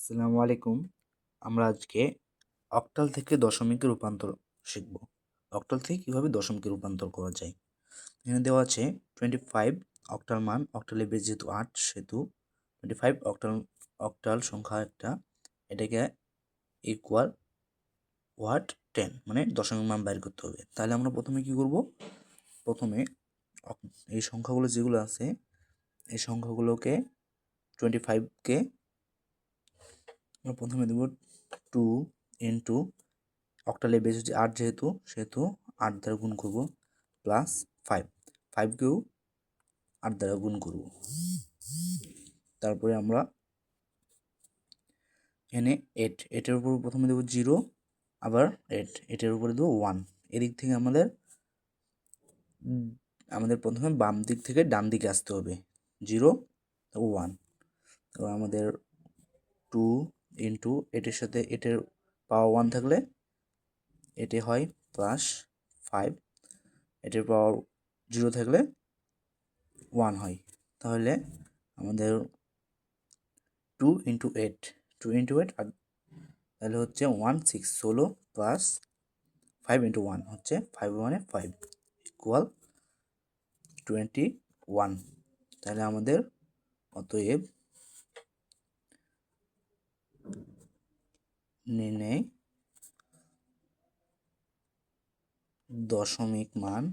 আসসালামু আলাইকুম। আমরা আজকে অক্টাল থেকে দশমিকে রূপান্তর শিখব। অক্টাল থেকে কীভাবে দশমিকে রূপান্তর করা যায়। এখানে দেওয়া আছে 25 অক্টাল মান, অক্টালের বেস যেহেতু 8 সেহেতু 25 অক্টাল সংখ্যা একটা, এটাকে ইকুয়াল 10 মানে দশমিক মান বাইর করতে হবে। তাহলে আমরা প্রথমে কি করব, প্রথমে এই সংখ্যাগুলো যেগুলো আছে এই সংখ্যাগুলোকে 25কে আমরা প্রথমে দেব 2 ইন্টু অক্টালের বেস হচ্ছে 8 সেহেতু 8 দ্বারা গুণ করব, প্লাস 5কেও 8 দ্বারা গুণ করব। তারপরে আমরা এখানে 8 এটার উপর প্রথমে দেবো 0, আবার 8 এটার উপরে দেবো 1। এদিক থেকে আমাদের প্রথমে বাম দিক থেকে ডান দিকে আসতে হবে, 0 1। তো আমাদের 2 ইন্টু এটার সাথে এটার পাওয়ার 1 থাকলে এটি হয় প্লাস 5, এটার পাওয়ার 0 থাকলে 1 হয়। তাহলে আমাদের 2 ইন্টু 8 আর তাহলে হচ্ছে 16 প্লাস 5 ইন্টু 1 হচ্ছে 5 মানে 5 ইকুয়াল 21। তাহলে আমাদের অতএব নির্ণয় দশমিক মান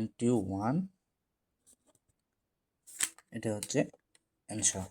21, এটা হচ্ছে অ্যান্সার।